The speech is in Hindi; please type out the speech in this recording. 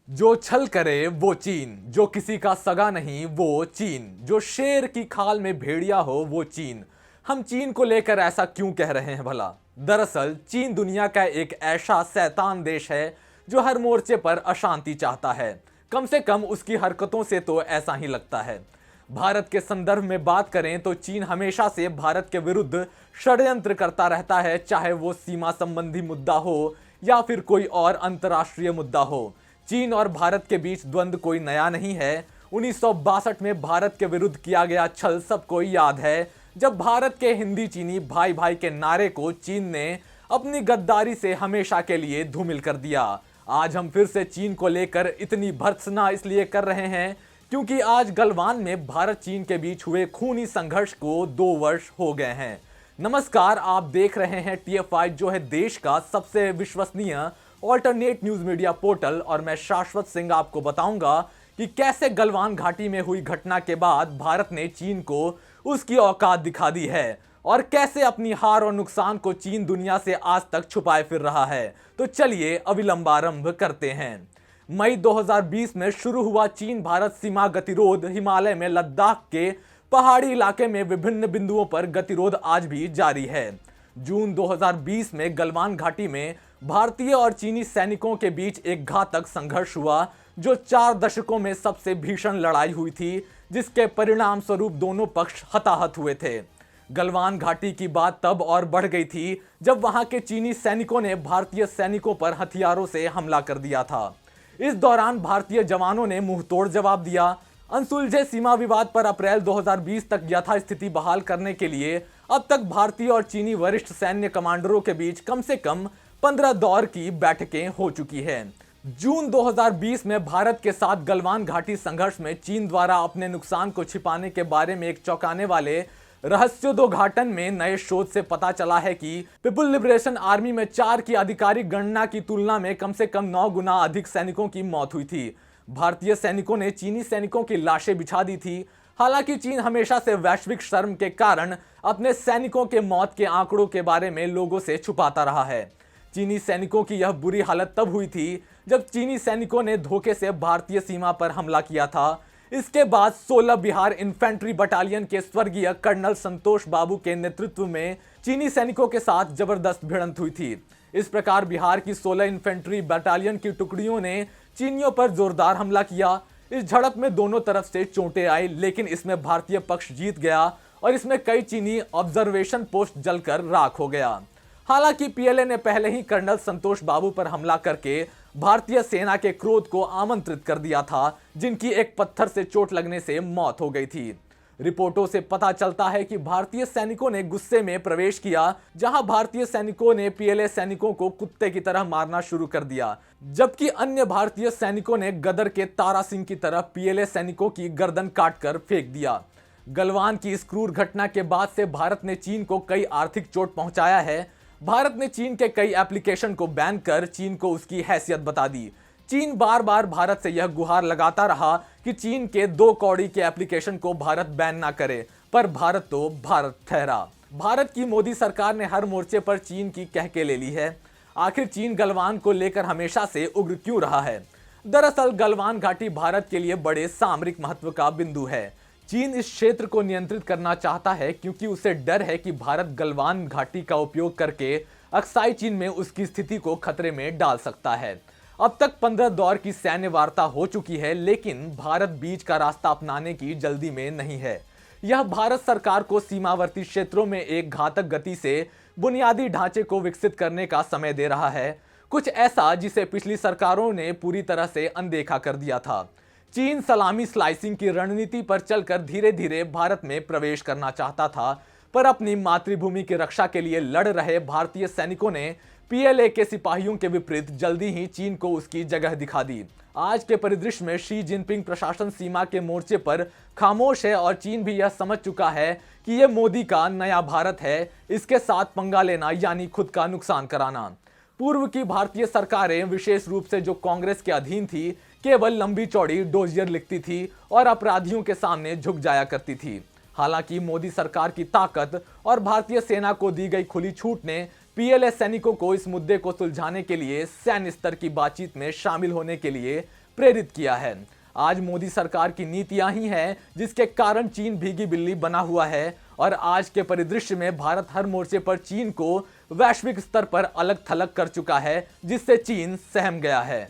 जो छल करे वो चीन, जो किसी का सगा नहीं वो चीन, जो शेर की खाल में भेड़िया हो वो चीन। हम चीन को लेकर ऐसा क्यों कह रहे हैं भला? दरअसल चीन दुनिया का एक ऐसा शैतान देश है जो हर मोर्चे पर अशांति चाहता है। कम से कम उसकी हरकतों से तो ऐसा ही लगता है। भारत के संदर्भ में बात करें तो चीन हमेशा से भारत के विरुद्ध षड्यंत्र करता रहता है, चाहे वो सीमा संबंधी मुद्दा हो या फिर कोई और अंतर्राष्ट्रीय मुद्दा हो। चीन और भारत के बीच द्वंद्व कोई नया नहीं है। 1962 में भारत के विरुद्ध किया गया छल सबको याद है, जब भारत के हिंदी चीनी भाई भाई के नारे को चीन ने अपनी गद्दारी से हमेशा के लिए धूमिल कर दिया। आज हम फिर से चीन को लेकर इतनी भर्त्सना इसलिए कर रहे हैं क्योंकि आज गलवान में भारत चीन के बीच हुए खूनी संघर्ष को 2 वर्ष हो गए हैं। नमस्कार, आप देख रहे हैं TF5, जो है देश का सबसे विश्वसनीय ऑल्टरनेट न्यूज मीडिया पोर्टल, और मैं शाश्वत सिंह आपको बताऊंगा कि कैसे गलवान घाटी में हुई घटना के बाद भारत ने चीन को उसकी औकात दिखा दी है और कैसे अपनी हार और नुकसान को चीन दुनिया से आज तक छुपाए फिर रहा है। तो चलिए अविलंबारंभ करते हैं। मई 2020 में शुरू हुआ चीन भारत सीमा गतिरोध हिमालय में लद्दाख के पहाड़ी इलाके में विभिन्न बिंदुओं पर गतिरोध आज भी जारी है। जून 2020 में गलवान घाटी में भारतीय और चीनी सैनिकों के बीच एक घातक संघर्ष हुआ जो 4 दशकों में सबसे भीषण लड़ाई हुई थी, जिसके परिणाम स्वरूप दोनों पक्ष हताहत हुए थे। गलवान घाटी की बात तब और बढ़ गई थी जब वहां के चीनी सैनिकों ने भारतीय सैनिकों पर हथियारों से हमला कर दिया था। इस दौरान भारतीय जवानों ने मुंहतोड़ जवाब दिया। अनसुलझे सीमा विवाद पर अप्रैल 2020 तक यथास्थिति बहाल करने के लिए अब तक भारतीय और चीनी वरिष्ठ सैन्य कमांडरों के बीच कम से कम 15 दौर की बैठकें हो चुकी हैं। जून 2020 में भारत के साथ गलवान घाटी संघर्ष में चीन द्वारा अपने नुकसान को छिपाने के बारे में एक चौंकाने वाले रहस्योद्घाटन में नए शोध से पता चला है कि पीपुल लिबरेशन आर्मी में 4 की आधिकारिक गणना की तुलना में कम से कम 9 गुना अधिक सैनिकों की मौत हुई थी। भारतीय सैनिकों ने चीनी सैनिकों की लाशें बिछा दी थी। हालांकि चीन हमेशा से वैश्विक शर्म के कारण अपने सैनिकों के मौत के आंकड़ों के बारे में लोगों से छुपाता रहा है। चीनी सैनिकों की यह बुरी हालत तब हुई थी जब चीनी सैनिकों ने धोखे से भारतीय सीमा पर हमला किया था। इसके बाद 16 बिहार इन्फेंट्री बटालियन के स्वर्गीय कर्नल संतोष बाबू के नेतृत्व में चीनी सैनिकों के साथ जबरदस्त भिड़ंत हुई थी। इस प्रकार बिहार की 16 इन्फेंट्री बटालियन की टुकड़ियों ने चीनियों पर जोरदार हमला किया। इस झड़प में दोनों तरफ से चोटें आई, लेकिन इसमें भारतीय पक्ष जीत गया और इसमें कई चीनी ऑब्जर्वेशन पोस्ट जलकर राख हो गया। हालांकि पीएलए ने पहले ही कर्नल संतोष बाबू पर हमला करके भारतीय सेना के क्रोध को आमंत्रित कर दिया था, जिनकी एक पत्थर से चोट लगने से मौत हो गई थी। रिपोर्टों से पता चलता है कि भारतीय सैनिकों ने गुस्से में प्रवेश किया, जहां भारतीय सैनिकों ने पीएलए सैनिकों को कुत्ते की तरह मारना शुरू कर दिया, जबकि अन्य भारतीय सैनिकों ने गदर के तारा सिंह की तरह पीएलए सैनिकों की गर्दन काटकर फेंक दिया। गलवान की इस क्रूर घटना के बाद से भारत ने चीन को कई आर्थिक चोट पहुंचाया है। भारत ने चीन के कई एप्लीकेशन को बैन कर चीन को उसकी हैसियत बता दी। चीन बार बार भारत से यह गुहार लगाता रहा कि चीन के 2 कौड़ी के एप्लीकेशन को भारत बैन ना करे, पर भारत तो भारत ठहरा। भारत की मोदी सरकार ने हर मोर्चे पर चीन की कह के ले ली है। आखिर चीन गलवान को लेकर हमेशा से उग्र क्यों रहा है? दरअसल गलवान घाटी भारत के लिए बड़े सामरिक महत्व का बिंदु है। चीन इस क्षेत्र को नियंत्रित करना चाहता है क्योंकि उसे डर है कि भारत गलवान घाटी का उपयोग करके अक्साई चीन में उसकी स्थिति को खतरे में डाल सकता है। अब तक 15 दौर की सैन्य वार्ता हो चुकी है, लेकिन भारत बीच का रास्ता अपनाने की जल्दी में नहीं है। यह भारत सरकार को सीमावर्ती क्षेत्रों में एक घातक गति से बुनियादी ढांचे को विकसित करने का समय दे रहा है, कुछ ऐसा जिसे पिछली सरकारों ने पूरी तरह से अनदेखा कर दिया था। चीन सलामी स्लाइसिंग की रणनीति पर चलकर धीरे धीरे भारत में प्रवेश करना चाहता था, पर अपनी मातृभूमि की रक्षा के लिए लड़ रहे भारतीय सैनिकों ने पीएलए के सिपाहियों के विपरीत जल्दी ही चीन को उसकी जगह दिखा दी। आज के परिदृश्य में शी जिनपिंग प्रशासन सीमा के मोर्चे पर खामोश है और चीन भी यह समझ चुका है कि यह मोदी का नया भारत है। इसके साथ पंगा लेना यानी खुद का नुकसान कराना। पूर्व की भारतीय सरकारें, विशेष रूप से जो कांग्रेस के अधीन थी, केवल लंबी चौड़ी डोजियर लिखती थी और अपराधियों के सामने झुक जाया करती थी। हालांकि मोदी सरकार की ताकत और भारतीय सेना को दी गई खुली छूट ने पीएलए सैनिकों को इस मुद्दे को सुलझाने के लिए सैन्य स्तर की बातचीत में शामिल होने के लिए प्रेरित किया है। आज मोदी सरकार की नीतियां ही हैं जिसके कारण चीन भीगी बिल्ली बना हुआ है और आज के परिदृश्य में भारत हर मोर्चे पर चीन को वैश्विक स्तर पर अलग थलग कर चुका है, जिससे चीन सहम गया है।